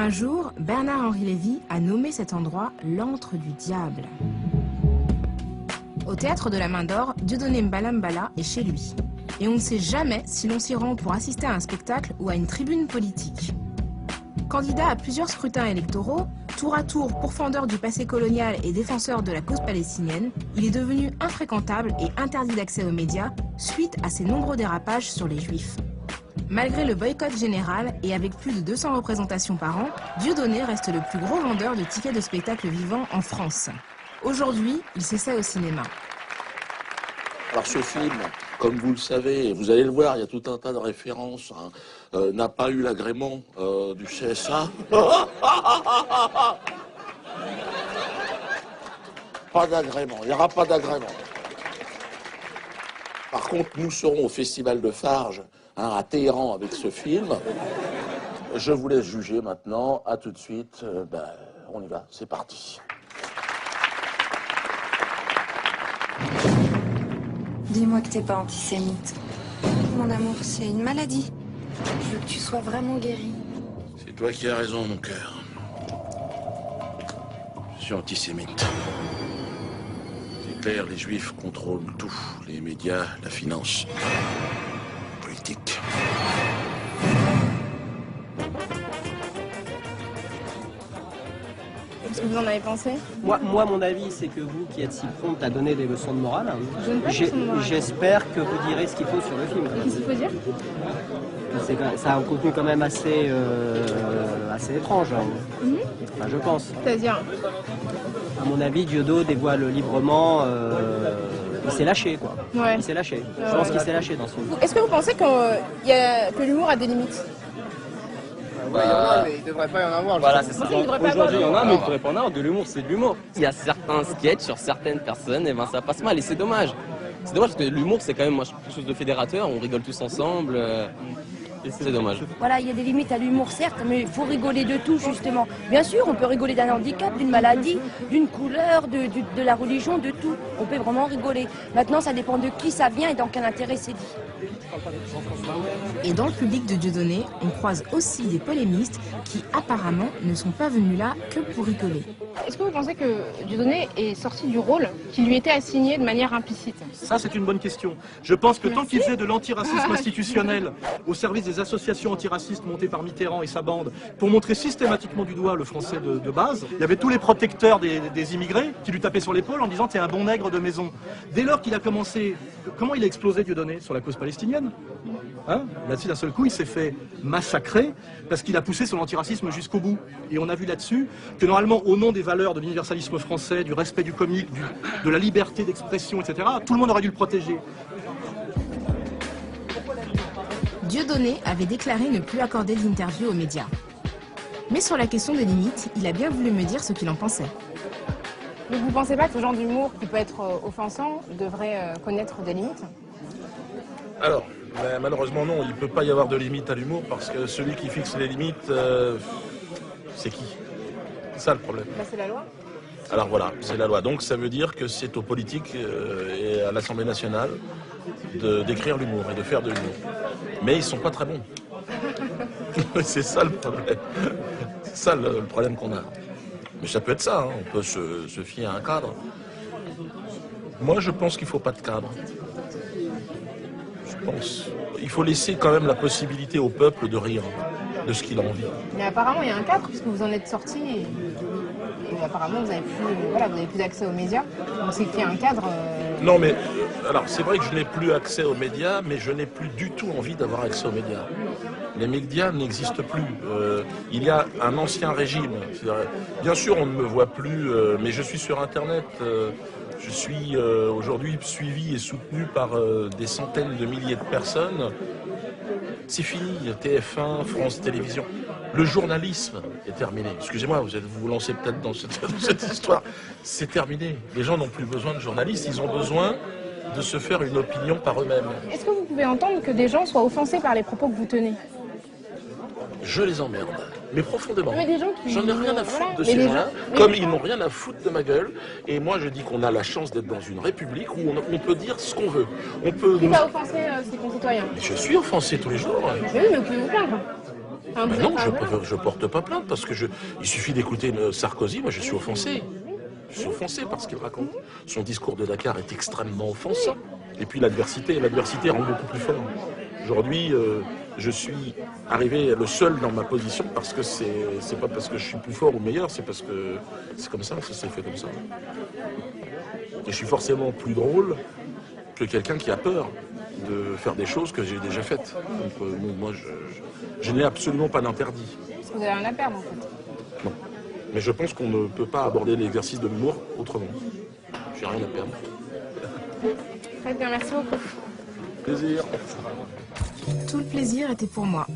Un jour, Bernard-Henri Lévy a nommé cet endroit l'antre du diable. Au théâtre de la Main d'Or, Dieudonné Mbala Mbala est chez lui. Et on ne sait jamais si l'on s'y rend pour assister à un spectacle ou à une tribune politique. Candidat à plusieurs scrutins électoraux, tour à tour pourfendeur du passé colonial et défenseur de la cause palestinienne, il est devenu infréquentable et interdit d'accès aux médias suite à ses nombreux dérapages sur les Juifs. Malgré le boycott général et avec plus de 200 représentations par an, Dieudonné reste le plus gros vendeur de tickets de spectacle vivant en France. Aujourd'hui, il s'essaie au cinéma. Alors ce film, comme vous le savez, vous allez le voir, il y a tout un tas de références, n'a pas eu l'agrément du CSA. Pas d'agrément, il n'y aura pas d'agrément. Par contre, nous serons au Festival de Farges, à Téhéran avec ce film. Je vous laisse juger maintenant, à tout de suite, on y va, c'est parti. Dis-moi que t'es pas antisémite. Mon amour, c'est une maladie. Je veux que tu sois vraiment guéri. C'est toi qui as raison, mon cœur. Je suis antisémite. C'est clair, les Juifs contrôlent tout. Les médias, la finance, la politique. Qu'est-ce que vous en avez pensé? Moi, mon avis, c'est que vous qui êtes si prompte à donner des leçons de morale, j'espère que vous direz ce qu'il faut sur le film. Qu'est-ce qu'il faut dire? Ça a un contenu quand même assez étrange, enfin, je pense. C'est-à-dire? À mon avis, Diodo dévoile librement. Il s'est lâché, quoi. Ouais. Il s'est lâché. Je pense qu'il s'est lâché dans ce film. Est-ce que vous pensez que l'humour a des limites? Ouais, il y en a, mais il ne devrait pas y en avoir. Voilà, c'est ça. Aujourd'hui, il y en a, mais il ne devrait pas en avoir. De l'humour, c'est de l'humour. Il y a certains sketchs sur certaines personnes, et ça passe mal, et c'est dommage. C'est dommage parce que l'humour, c'est quand même quelque chose de fédérateur, on rigole tous ensemble, et c'est dommage. Voilà, il y a des limites à l'humour, certes, mais il faut rigoler de tout, justement. Bien sûr, on peut rigoler d'un handicap, d'une maladie, d'une couleur, de la religion, de tout. On peut vraiment rigoler. Maintenant, ça dépend de qui ça vient et dans quel intérêt c'est dit. Et dans le public de Dieudonné, on croise aussi des polémistes qui apparemment ne sont pas venus là que pour rigoler. Est-ce que vous pensez que Dieudonné est sorti du rôle qui lui était assigné de manière implicite? Ça, c'est une bonne question. Je pense que tant qu'il faisait de l'antiracisme institutionnel au service des associations antiracistes montées par Mitterrand et sa bande, pour montrer systématiquement du doigt le français de base, il y avait tous les protecteurs des immigrés qui lui tapaient sur l'épaule en disant « t'es un bon nègre de maison ». Dès lors qu'il a commencé, comment il a explosé Dieudonné sur la cause palestinienne? Là-dessus, d'un seul coup, il s'est fait massacrer parce qu'il a poussé son antiracisme jusqu'au bout. Et on a vu là-dessus que normalement, au nom des valeurs de l'universalisme français, du respect du comique, de la liberté d'expression, etc., tout le monde aurait dû le protéger. Dieudonné avait déclaré ne plus accorder d'interview aux médias. Mais sur la question des limites, il a bien voulu me dire ce qu'il en pensait. Donc vous ne pensez pas que ce genre d'humour qui peut être offensant devrait connaître des limites? Alors, malheureusement non, il ne peut pas y avoir de limite à l'humour parce que celui qui fixe les limites, c'est qui? C'est ça le problème. C'est la loi. Alors voilà, c'est la loi. Donc ça veut dire que c'est aux politiques et à l'Assemblée nationale d'écrire l'humour et de faire de l'humour. Mais ils ne sont pas très bons. C'est ça le problème. C'est ça le problème qu'on a. Mais ça peut être ça, on peut se fier à un cadre. Moi je pense qu'il ne faut pas de cadre. Je pense. Il faut laisser quand même la possibilité au peuple de rire de ce qu'il a envie. Mais apparemment, il y a un cadre, puisque vous en êtes sorti et apparemment, vous n'avez plus d'accès aux médias. Donc, c'est qu'il y a un cadre. Non, mais alors, c'est vrai que je n'ai plus accès aux médias, mais je n'ai plus du tout envie d'avoir accès aux médias. Les médias n'existent plus. Il y a un ancien régime. Bien sûr, on ne me voit plus, mais je suis sur Internet. Je suis aujourd'hui suivi et soutenu par des centaines de milliers de personnes. C'est fini, TF1, France Télévisions. Le journalisme est terminé. Excusez-moi, vous vous lancez peut-être dans cette histoire. C'est terminé. Les gens n'ont plus besoin de journalistes, ils ont besoin de se faire une opinion par eux-mêmes. Est-ce que vous pouvez entendre que des gens soient offensés par les propos que vous tenez? Je les emmerde, mais profondément. Mais des gens qui... J'en ai rien à foutre de ces gens-là, comme ils n'ont rien à foutre de ma gueule. Et moi, je dis qu'on a la chance d'être dans une république où on peut dire ce qu'on veut. On peut. Qui va offenser ses concitoyens? Je suis offensé tous les jours. Mais oui, mais vous pouvez vous plaindre. Enfin, Ben vous non, êtes pas- je porte pas plainte parce que il suffit d'écouter Sarkozy, moi je suis offensé. Je suis offensé par ce qu'il raconte. Son discours de Dakar est extrêmement offensant. Et puis l'adversité rend beaucoup plus fort. Aujourd'hui, je suis arrivé le seul dans ma position parce que c'est pas parce que je suis plus fort ou meilleur, c'est parce que c'est comme ça, ça s'est fait comme ça. Et je suis forcément plus drôle que quelqu'un qui a peur de faire des choses que j'ai déjà faites. Donc moi, je n'ai absolument pas d'interdit. Parce que vous avez rien à perdre en fait. Non. Mais je pense qu'on ne peut pas aborder l'exercice de l'humour autrement. J'ai rien à perdre. Très bien, merci beaucoup. Plaisir. Tout le plaisir était pour moi.